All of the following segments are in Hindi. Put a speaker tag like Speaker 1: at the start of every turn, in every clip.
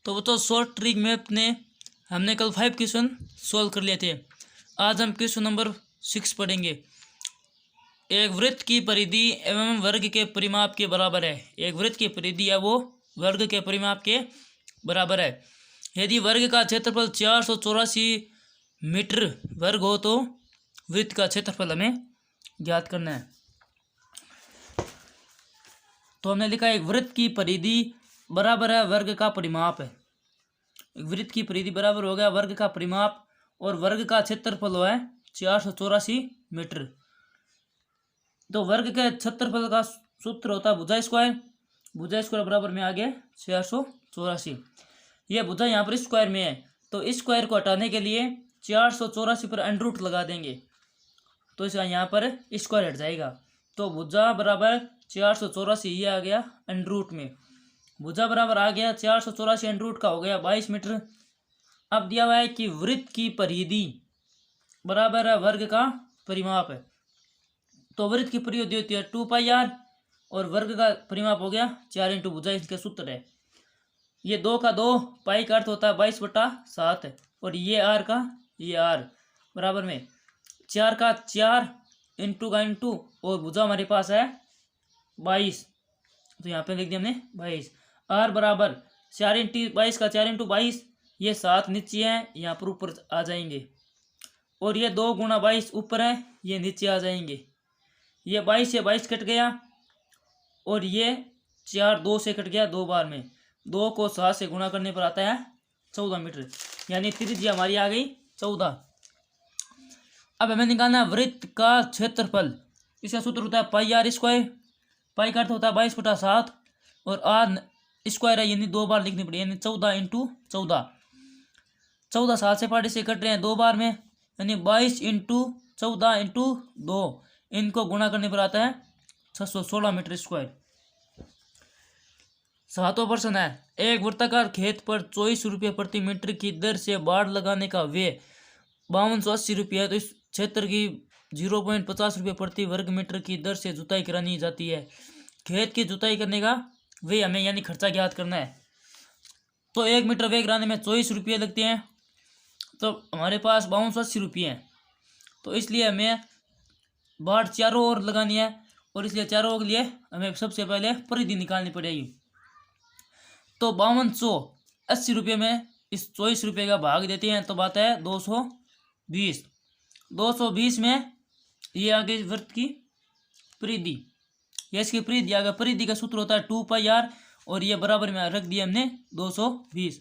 Speaker 1: तो वो तो शॉर्ट ट्रिक मैप ने हमने कल 5 क्वेश्चन सोल्व कर लिए थे। आज हम क्वेश्चन नंबर 6 पढ़ेंगे। एक वृत्त की परिधि एवं वर्ग के परिमाप के बराबर है। एक वृत्त की परिधि है वो वर्ग के परिमाप के बराबर है। यदि वर्ग का क्षेत्रफल 484 मीटर वर्ग हो तो वृत्त का क्षेत्रफल हमें ज्ञात करना है। तो हमने लिखा एक वृत्त की परिधि बराबर है वर्ग का परिमाप है। वृत्त की परिधि बराबर हो गया वर्ग का परिमाप और वर्ग का क्षेत्रफल है 484 मीटर। तो वर्ग के क्षेत्रफल का सूत्र होता है भुजा स्क्वायर। भुजा स्क्वायर बराबर में आ गया 484। यह भुजा यहाँ पर स्क्वायर में है तो इस स्क्वायर को हटाने के लिए 484 पर अंडर रूट लगा देंगे तो इसका यहाँ पर स्क्वायर हट जाएगा। तो भुजा बराबर 484 ये आ गया अंडर रूट में। भुजा बराबर आ गया 484 अंडर रूट का हो गया 22 मीटर। अब दिया हुआ है कि वृत्त की परिधि बराबर है वर्ग का परिमाप है। तो वृत्त की परिधि होती है 2πr और वर्ग का परिमाप हो गया 4 इंटू भुजा। इसका सूत्र है ये 2 का 2 पाई का अर्थ होता है 22/7 और ये आर का ये आर बराबर में 4 का 4 इंटू का इंटू और भुजा हमारे पास है 22 तो यहाँ पे लिख दिया हमने 22। आर बराबर 4 इंटू 22 का 4 इंटू 22 ये 7 नीचे है यहाँ पर ऊपर आ जाएंगे और ये 2 गुणा 22 ऊपर है ये नीचे आ जाएंगे। ये 22 से 22 कट गया और ये 4 2 से कट गया 2 बार में 2 को 7 से गुणा करने पर आता है 14 मीटर यानी त्रिज्या हमारी आ गई 14। अब हमें निकालना है वृत्त का क्षेत्रफल। इसका सूत्र होता है पाई आर स्क्वायर। पाई का अर्थ होता है 22/7 और आर स्क्वायर है यानी 2 बार लिखनी पड़ेगी यानी 14 इंटू 14। 14 7 से पार्टी से कट रहे हैं 2 बार में यानी 22 इंटू 14 इंटू 2 इनको गुणा करने पर आता है 616 मीटर स्क्वायर। 7वां प्रश्न है एक वृत्ताकार खेत पर 24 रुपये प्रति मीटर की दर से बाड़ लगाने का व्यय 5280 रुपये है। तो इस क्षेत्र की 0.50 रुपये प्रति वर्ग मीटर की दर से जुताई करानी जाती है। खेत की जुताई करने का व्यय हमें यानी खर्चा ज्ञात करना है। तो 1 मीटर व्यय कराने में 24 रुपये लगते हैं तो हमारे पास 5280 रुपये हैं। तो इसलिए हमें बाड़ चारों ओर लगानी है और इसलिए चारों ओर के लिए हमें सबसे पहले परिधि निकालनी पड़ेगी। तो 5280 रुपये में इस 24 रुपये का भाग देते हैं तो बात है 220। 220 में ये आगे वृत्त की परिधि ये इसकी परिधि आ गया। परिधि का सूत्र होता है 2πr और ये बराबर में रख दिया हमने 220।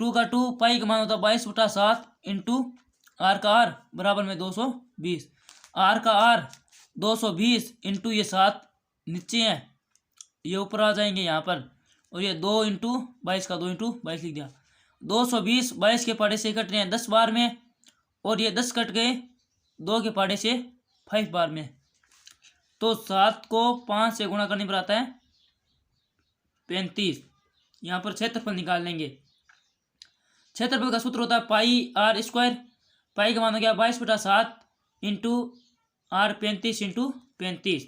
Speaker 1: 2 का 2 पाई का मान होता है 22/7 इंटू आर का आर बराबर में 220। आर का आर 220 इंटू ये 7 नीचे हैं ये ऊपर आ जाएंगे यहाँ पर और ये 2 इंटू 22 का 2 इंटू 22 लिख दिया। 220 22 के पाड़े से कट रहे हैं 10 बार में और ये 10 कट गए 2 के पाड़े से 5 बार में। तो 7 को 5 से गुणा करने पर आता है 35। यहाँ पर क्षेत्रफल निकाल लेंगे। क्षेत्रफल का सूत्र होता है पाई आर स्क्वायर। पाई का मान हो गया 22/7 into R 35 into 35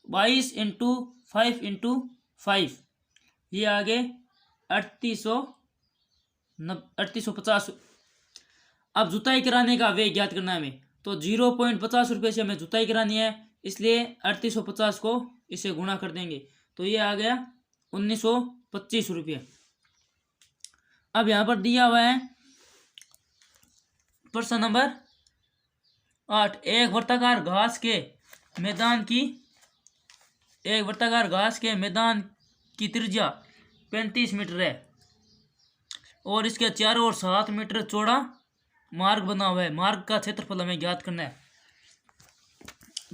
Speaker 1: 22 into 5 into 5 ये आगे 3850। अब जुताई कराने का व्यय ज्ञात करना है हमें। तो 0.50 रुपये से हमें जुताई करानी है इसलिए 3850 को इसे गुणा कर देंगे तो ये आ गया 1925 रुपये। अब यहाँ पर दिया हुआ है प्रश्न नंबर 8 एक वर्ताकार घास के मैदान की त्रिज्या 35 मीटर है और इसके चारों ओर 7 मीटर चौड़ा मार्ग बना हुआ है। मार्ग का क्षेत्रफल हमें ज्ञात करना है।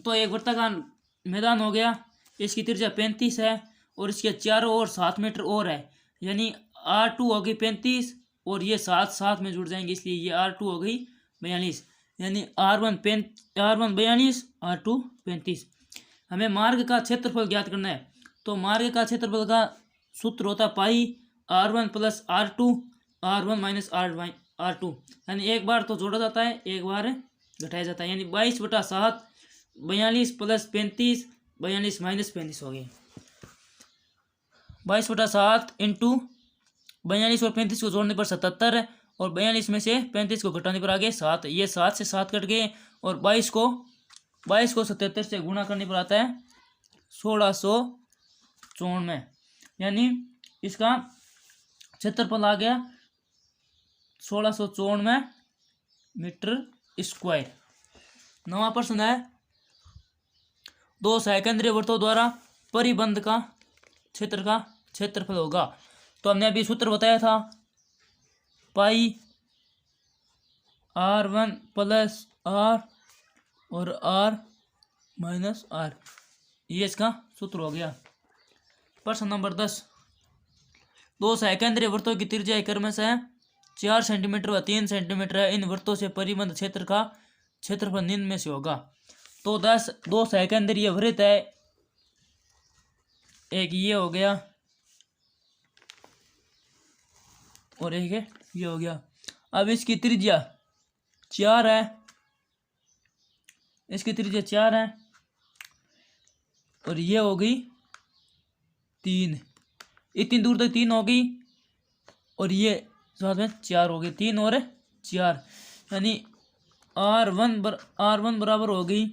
Speaker 1: तो एक वर्ताकार मैदान हो गया इसकी त्रिज्या 35 है और इसके चारों ओर 7 मीटर और है यानी R2 हो गई 35 और ये 7 साथ में जुड़ जाएंगे इसलिए ये R2 हो गई 42 यानी R1 42 R2 35। हमें मार्ग का क्षेत्रफल ज्ञात करना है। तो मार्ग का क्षेत्रफल का सूत्र होता है पाई R1 plus R2 R1 minus R2 यानी एक बार तो जोड़ा जाता है एक बार घटाया जाता है यानी 22/7 42 प्लस 35 42 माइनस 35 हो गई। 22/7 इंटू 42 और 35 को जोड़ने पर 77 है, और 42 में से 35 को घटाने पर आ गए 7। ये 7 से 7 कट गए, और 22 को 77 से गुणा करने पर आता है 1694, यानी इसका क्षेत्रफल आ गया 1694 मीटर स्क्वायर। 9वां प्रश्न है, दो सहकेंद्रीय वृत्तों द्वारा परिबंध का क्षेत्रफल होगा। तो हमने अभी सूत्र बताया था, पाई R1 प्लस R और R माइनस R, ये इसका सूत्र हो गया। प्रश्न नंबर 10, दो सहकेंद्रीय वृत्तों की त्रिज्या क्रमशः 4 सेंटीमीटर व 3 सेंटीमीटर है। इन वृत्तों से परिबंध क्षेत्र का क्षेत्रफल निम्न में से होगा। तो 2 सहकेंद्रीय वृत्त है, एक ये हो गया और एक है ये हो गया। अब इसकी त्रिज्या 4 है, इसकी त्रिज्या 4 है, और ये हो गई 3, इतनी दूर तक 3 हो गई, और ये साथ में 4 हो गई, 3 और 4, यानी R1 बराबर हो गई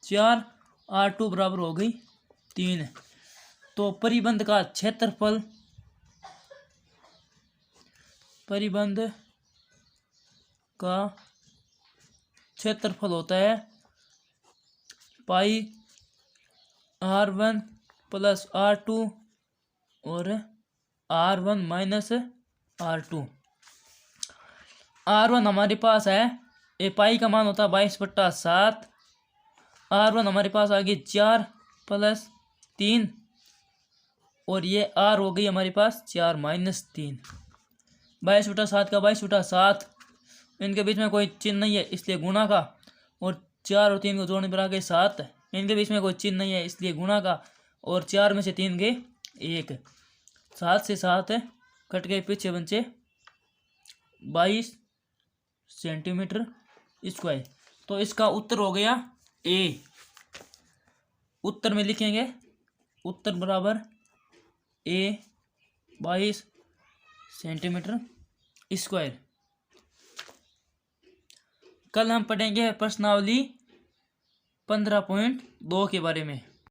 Speaker 1: 4, R2 बराबर हो गई 3। तो परिबंध का क्षेत्रफल होता है पाई R1 प्लस R2 और R1 माइनस R2। R1 हमारे पास है, ए पाई का मान होता है 22/7, R1 हमारे पास आ गई 4 प्लस 3, और ये R हो गई हमारे पास 4 माइनस 3। 22/7 का 22/7, इनके बीच में कोई चिन्ह नहीं है इसलिए गुणा का, और 4 और 3 को जोड़ने पर आ गए 7, इनके बीच में कोई चिन्ह नहीं है इसलिए गुणा का, और 4 में से 3 गए 1, 7 से 7 कट गए, पीछे बचे 22 सेंटीमीटर स्क्वायर। तो इसका उत्तर हो गया ए। उत्तर में लिखेंगे, उत्तर बराबर ए 22 सेंटीमीटर स्क्वायर। कल हम पढ़ेंगे प्रश्नावली 15.2 के बारे में।